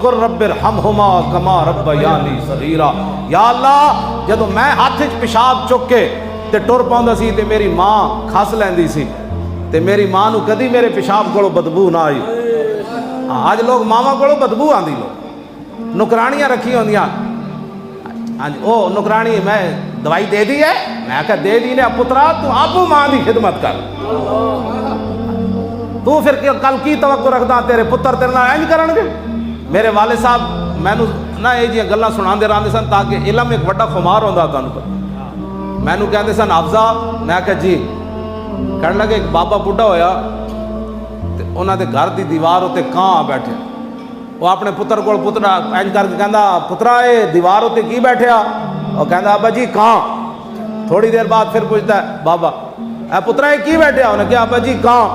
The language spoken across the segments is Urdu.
قل رب ارحمہما کما ربیانی صغیرا۔ یا اللہ جدو میں ہاتھ وچ پیشاب چک کے تے ٹر پاوندا سی تے میری ماں کھس لیندی سی تے میری ماں نو کدی میرے پیشاب کولو بدبو نہ آئی۔ اج لوگ ماواں کولو بدبو آندی، لوگ نکرانیاں رکھی ہوندیاں، ہاں جی او نکرانی میں دوائی دے دی ہے، میں کہا دے دی نے پترا تو آپو ماں دی خدمت کر، تو پھر کل کی توقع رکھدا تیرے پتر تیرے نال انج کرن گے۔ میرے والد صاحب مینوں نہ یہ جی گلاں سناندے رہندے سن تاکہ علم ایک بڑا خمار ہوندا تانوں پتہ۔ مینوں کہندے سن حافظہ، میں کہا جی، کہن لگے ایک بابا بڈھا ہویا تے انہاں دے گھر دی دیوار تے کاں بیٹھے، وہ اپنے پتر کول پترا انج کر کے کہندا پترا اے دیوار تے کی بیٹھیا؟ وہ کہندا ابا جی کاں۔ تھوڑی دیر بعد پھر پوچھتا ہے بابا اے پترا اے کی بیٹھیا؟ انہیں کہا ابا جی کاں۔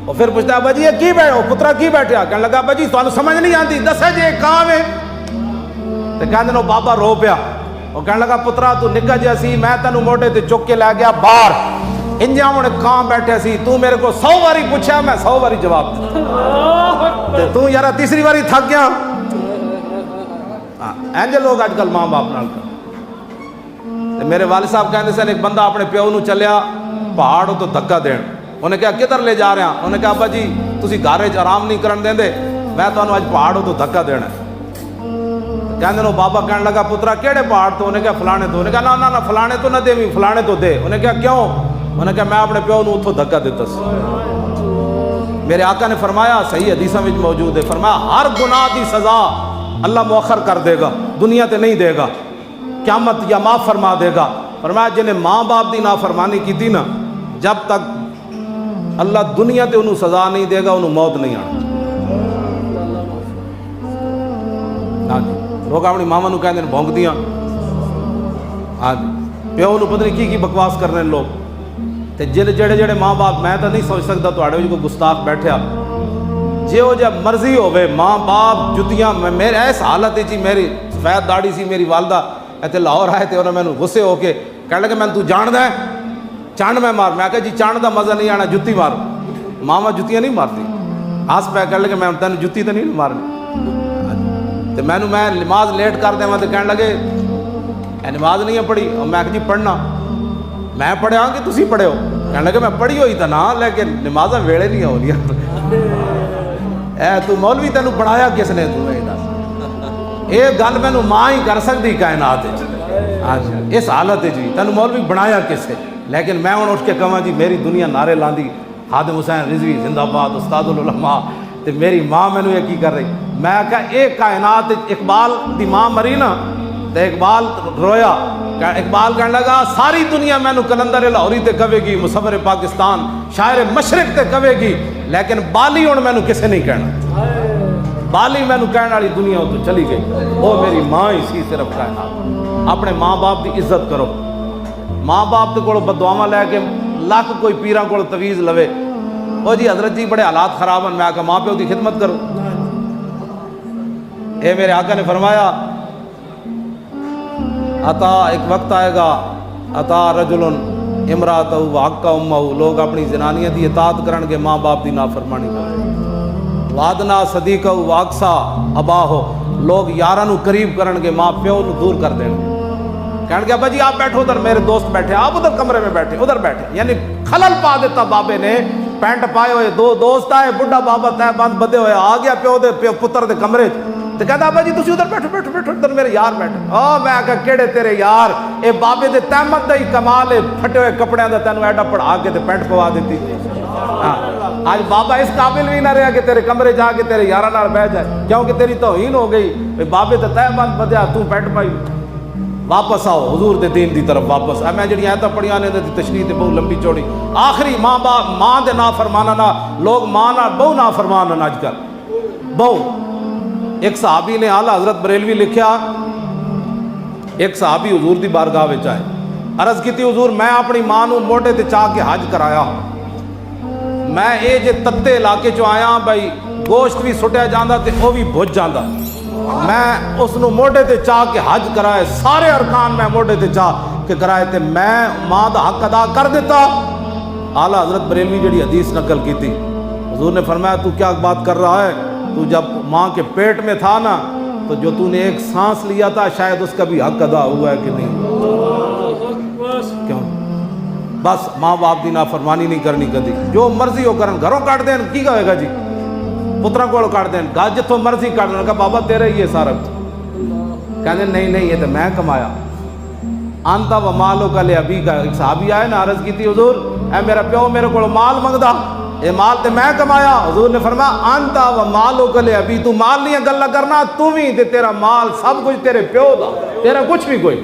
اور پھر پوچھتا ہے ابا جی یہ کی بیٹھا؟ وہ پترا کی بیٹھا؟ کہنے لگا ابا جی تانوں سمجھ نہیں آتی، دسے جی کام ہے؟ تو کہندے نو بابا رو پیا، وہ کہنے لگا پترا تو نکا جیا سی، میں تینوں موٹے تے چک کے لے گیا باہر، انجا ہن کام بیٹھے سی، تو میرے کو 100 واری پوچھا میں 100 واری جواب دتا، تو یارا تیسری واری تھک گیا۔ اینجے لوگ اج کل ماں باپ نال کر۔ میرے والد صاحب کہندے سن ایک بندہ اپنے پیو نو چلیا پہاڑ تو دھکا دین، انہیں کہا کدھر لے جا رہے ہیں؟ انہیں کہا ابا جی تسی گھر وچ آرام نہیں کرن دیندے، میں تانوں اج پہاڑ تو دھکا دینا۔ کہندے نو بابا کہنے لگا پترا کیڑے پہاڑ تو؟ انہیں کہا فلانے تو۔ انہیں کہا نہ فلانے تو نہ دے، فلانے تو دے۔ انہیں کہا کیوں؟ انہیں کہا میں اپنے پیو نو اتھوں دھکا دیتا سی۔ میرے آقا نے فرمایا، صحیح حدیثاں وچ موجود ہے، فرمایا ہر گناہ دی سزا اللہ مؤخر کر دے گا، دنیا تے نہیں دے گا، قیامت یا معاف فرما دے گا۔ فرمایا جنہیں ماں باپ دی نافرمانی کیتی نا، جب تک اللہ دنیا تے انہوں سزا نہیں دے گا، انہوں موت نہیں آنا۔ لوگ اپنی ماما نو کہندے بھونک دیاں، ہاں جی پیو نو پتہ نہیں کی بکواس کرنے لوگ تے جڑے ماں باپ، میں تو نہیں سوچ سکتا تواڈے وچ کوئی گستاخ بیٹھیا جیو جا مرضی ہوے، ماں باپ جتیاں میرے اس حالت وچ میری سفید داڑھی سی، میری والدہ ایتھے لاہور آئے تے انہوں نے مینوں غصے ہو کے کہنے لگے میں تو جاندا ہے چانڈ میں مار۔ میں کہا جی چانڈ دا مزہ نہیں آنا، جتی مار۔ ماما جتیاں نہیں مارتی، آس پہ کہنے لگے میں تینوں جتی تو نہیں مارنی۔ تو میں نماز لیٹ کر دیں تو کہنے لگے اے نماز نہیں ہے پڑھی، اور میں کہا جی پڑھنا، میں پڑھیا کہ تسی پڑھے ہو؟ کہنے لگے میں پڑھی ہوئی تھا نا لیکن نمازاں ویلے نہیں ہونی۔ اے تو مولوی تینوں پڑھایا کس نے؟ تو یہ گل مینوں ماں ہی کر سکتی کائنات اس حالت جی، تینوں مولوی بنایا کس نے؟ لیکن میں ہوں اٹھ کے کہاں جی میری دنیا نعرے لاندی خادم حسین رضوی زندہ باد استاد العلماء، تے میری ماں مینوں یہ کی کر رہی؟ میں کہا ایک کائنات اقبال دی ماں مری نا تے اقبال رویا، اقبال کہنے لگا ساری دنیا مینوں کلندر لاہوری تے کہے گی، مصور پاکستان شاعر مشرق تے کہے گی، لیکن بالی ہن مینوں کسے نہیں کہنا، بالی مینوں کہنے والی دنیا تو چلی گئی، وہ میری ماں ہی سی صرف کائنات۔ اپنے ماں باپ دی عزت کرو، ماں باپ کو بددعاواں لے کے لاکھ کوئی پیراں کو تویز لوے، او جی حضرت جی بڑے حالات خراب ہیں، میں آکا ماں پیو دی خدمت کرو۔ اے میرے آقا نے فرمایا عطا ایک وقت آئے گا عطا رجل امراتہ وحق امہ، لوگ اپنی زنانیاں دی اطاعت کرن گے، ماں باپ دی نافرمانی کرن۔ وعدنا صدیقہ واقصا اباہو، لوگ یاراں نو قریب کرن گے، ماں پیو نو دور کر دیں گے۔ کہنے گیا بھائی آپ بیٹھو ادھر، میرے دوست بیٹھے، آپ ادھر کمرے میں بیٹھے، ادھر بیٹھے، یعنی خلل پا دیتا بابے نے۔ پینٹ پائے ہوئے دو دوست آئے، بڈھا بابا تہ بند بدے ہوئے آ گیا پیو پتر دے کمرے تو کہتا ابا جی تسی ادھر بیٹھو بیٹھو بیٹھو، ادھر میرے یار بیٹھے۔ میں کہا کیڑے تیرے یار؟ اے بابے دے تہمت دا ہی کمال ہے، پھٹے ہوئے کپڑیاں دا تینوں ایڈا پڑھا کے تے پینٹ پوا دیتی۔ آج بابا اس قابل بھی نہ رہا کہ تیرے کمرے جا کے تیرے یاراں نال بیٹھ جائے، کیونکہ تیری توہین ہو گئی، بابے تے تہ بند بدیا تو پینٹ پائی۔ واپس آؤ حضور دے دین دی طرف واپس۔ میں جڑی آیتاں پڑھیاں نے تشریح تے بہت لمبی چوڑی، آخری ماں باپ ماں دے نافرمانہ نہ لوگ ماں نہ بہو نافرمان ہیں اج کل بہو۔ ایک صحابی نے اعلیٰ حضرت بریلوی لکھیا، ایک صحابی حضور دی بارگاہ وچ آئے، عرض کیتی حضور میں اپنی ماں نو موٹے تے چاہ کے حج کرایا، میں اے جے تتے علاقے چوں آیا بھائی گوشت بھی سٹیا جاندا تے او بھی بھج جاندا، میں اس نو موڈے تے چاہ کے حج کرائے، سارے ارکان میں موڈے تے چاہ کے کرائے تے میں ماں دا حق ادا کر دیتا۔ اعلیٰ حضرت بریلوی جڑی حدیث نقل کی تھی، حضور نے فرمایا تو کیا بات کر رہا ہے؟ تو جب ماں کے پیٹ میں تھا نا تو جو تو نے ایک سانس لیا تھا شاید اس کا بھی حق ادا ہوا ہے کہ نہیں؟ کیوں؟ بس ماں باپ دی نافرمانی نہیں کرنی کدی، جو مرضی ہو کرن، گھروں کاٹ دین کی کہے گا جی، پترا کو کاٹ دین، گا جتوں مرضی کاٹ دین، کہا بابا تیرے ہی ہے سارا، کہتے نہیں یہ تو میں کمایا، آنتا و مالو کا لے ابھی کا، ایک صحابی آئے نا عرض کی تھی حضور اے میرا پیو میرے کو مال منگدا، اے مال تے میں کمایا، حضور نے فرمایا آنتا و مالو کا لے ابھی، تو مال نہیں گلا کرنا، تم ہی تے تیرا مال سب کچھ تیرے پیو دا، تیرا کچھ بھی کوئی